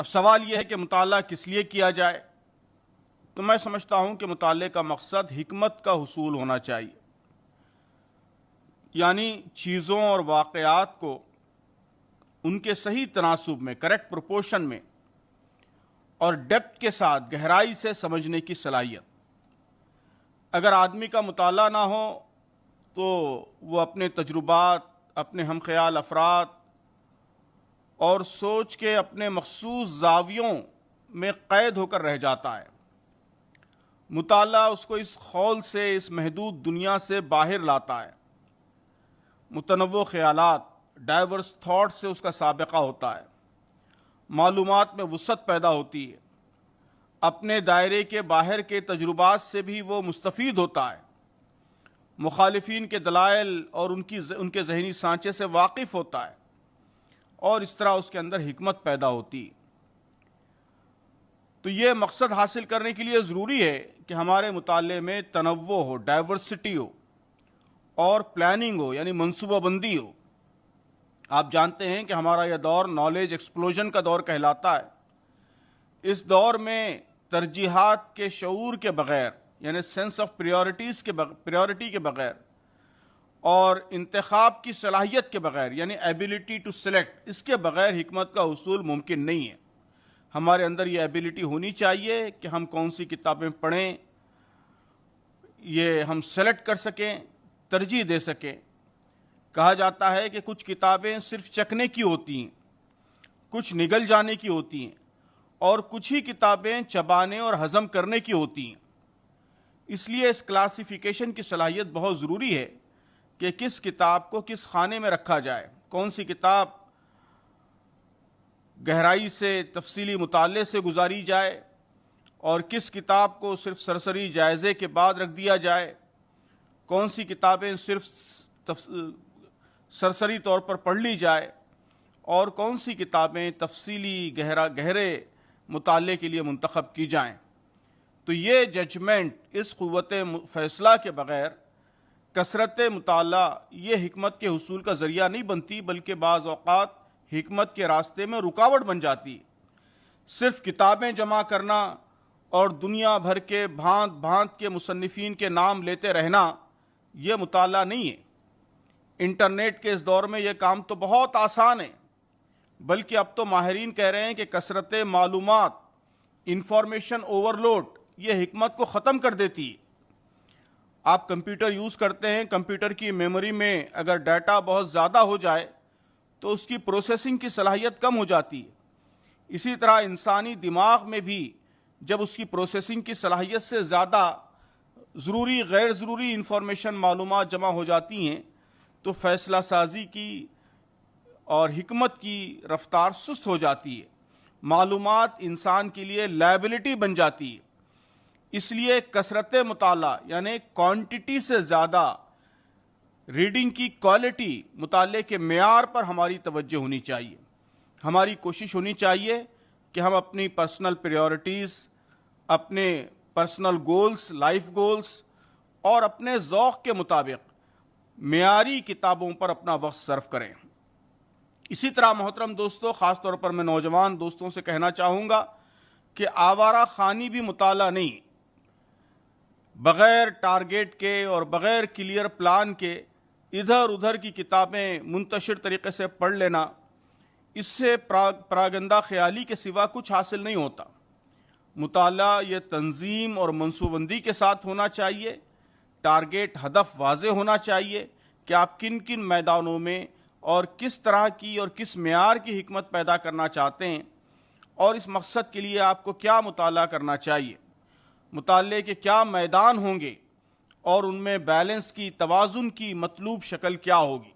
اب سوال یہ ہے کہ مطالعہ کس لیے کیا جائے؟ تو میں سمجھتا ہوں کہ مطالعے کا مقصد حکمت کا حصول ہونا چاہیے، یعنی چیزوں اور واقعات کو ان کے صحیح تناسب میں، کریکٹ پروپورشن میں اور ڈیپتھ کے ساتھ گہرائی سے سمجھنے کی صلاحیت۔ اگر آدمی کا مطالعہ نہ ہو تو وہ اپنے تجربات، اپنے ہم خیال افراد اور سوچ کے اپنے مخصوص زاویوں میں قید ہو کر رہ جاتا ہے۔ مطالعہ اس کو اس خول سے، اس محدود دنیا سے باہر لاتا ہے۔ متنوع خیالات، ڈائیورس تھاٹ سے اس کا سابقہ ہوتا ہے، معلومات میں وسعت پیدا ہوتی ہے، اپنے دائرے کے باہر کے تجربات سے بھی وہ مستفید ہوتا ہے، مخالفین کے دلائل اور ان کے ذہنی سانچے سے واقف ہوتا ہے، اور اس طرح اس کے اندر حکمت پیدا ہوتی ہے۔ تو یہ مقصد حاصل کرنے کے لیے ضروری ہے کہ ہمارے مطالعے میں تنوع ہو، ڈائیورسٹی ہو اور پلاننگ ہو، یعنی منصوبہ بندی ہو۔ آپ جانتے ہیں کہ ہمارا یہ دور نالج ایکسپلوژن کا دور کہلاتا ہے۔ اس دور میں ترجیحات کے شعور کے بغیر، یعنی سینس آف پریورٹی کے بغیر اور انتخاب کی صلاحیت کے بغیر، یعنی ایبیلٹی ٹو سلیکٹ، اس کے بغیر حکمت کا حصول ممکن نہیں ہے۔ ہمارے اندر یہ ایبیلٹی ہونی چاہیے کہ ہم کون سی کتابیں پڑھیں، یہ ہم سلیکٹ کر سکیں، ترجیح دے سکیں۔ کہا جاتا ہے کہ کچھ کتابیں صرف چکھنے کی ہوتی ہیں، کچھ نگل جانے کی ہوتی ہیں، اور کچھ ہی کتابیں چبانے اور ہضم کرنے کی ہوتی ہیں۔ اس لیے اس کلاسیفیکیشن کی صلاحیت بہت ضروری ہے کہ کس کتاب کو کس خانے میں رکھا جائے، کون سی کتاب گہرائی سے تفصیلی مطالعے سے گزاری جائے اور کس کتاب کو صرف سرسری جائزے کے بعد رکھ دیا جائے، کون سی کتابیں صرف سرسری طور پر پڑھ لی جائے اور کون سی کتابیں تفصیلی گہرے مطالعے کے لیے منتخب کی جائیں۔ تو یہ ججمنٹ، اس قوت فیصلہ کے بغیر کثرت مطالعہ یہ حکمت کے حصول کا ذریعہ نہیں بنتی، بلکہ بعض اوقات حکمت کے راستے میں رکاوٹ بن جاتی۔ صرف کتابیں جمع کرنا اور دنیا بھر کے بھانت بھانت کے مصنفین کے نام لیتے رہنا یہ مطالعہ نہیں ہے۔ انٹرنیٹ کے اس دور میں یہ کام تو بہت آسان ہے، بلکہ اب تو ماہرین کہہ رہے ہیں کہ کثرت معلومات، انفارمیشن اوورلوڈ، یہ حکمت کو ختم کر دیتی ہے۔ آپ کمپیوٹر یوز کرتے ہیں، کمپیوٹر کی میموری میں اگر ڈیٹا بہت زیادہ ہو جائے تو اس کی پروسیسنگ کی صلاحیت کم ہو جاتی ہے۔ اسی طرح انسانی دماغ میں بھی جب اس کی پروسیسنگ کی صلاحیت سے زیادہ ضروری غیر ضروری انفارمیشن، معلومات جمع ہو جاتی ہیں تو فیصلہ سازی کی اور حکمت کی رفتار سست ہو جاتی ہے، معلومات انسان کے لیے لائبلٹی بن جاتی ہے۔ اس لیے کثرت مطالعہ، یعنی کوانٹٹی سے زیادہ ریڈنگ کی کوالٹی، مطالعے کے معیار پر ہماری توجہ ہونی چاہیے۔ ہماری کوشش ہونی چاہیے کہ ہم اپنی پرسنل پریورٹیز، اپنے پرسنل گولز، لائف گولز اور اپنے ذوق کے مطابق معیاری کتابوں پر اپنا وقت صرف کریں۔ اسی طرح محترم دوستو، خاص طور پر میں نوجوان دوستوں سے کہنا چاہوں گا کہ آوارہ خوانی بھی مطالعہ نہیں۔ بغیر ٹارگیٹ کے اور بغیر کلیئر پلان کے ادھر ادھر کی کتابیں منتشر طریقے سے پڑھ لینا، اس سے پراگندہ خیالی کے سوا کچھ حاصل نہیں ہوتا۔ مطالعہ یہ تنظیم اور منصوبہ بندی کے ساتھ ہونا چاہیے، ٹارگیٹ، ہدف واضح ہونا چاہیے کہ آپ کن کن میدانوں میں اور کس طرح کی اور کس معیار کی حکمت پیدا کرنا چاہتے ہیں، اور اس مقصد کے لیے آپ کو کیا مطالعہ کرنا چاہیے، مطالعے کے کیا میدان ہوں گے اور ان میں بیلنس کی، توازن کی مطلوب شکل کیا ہوگی۔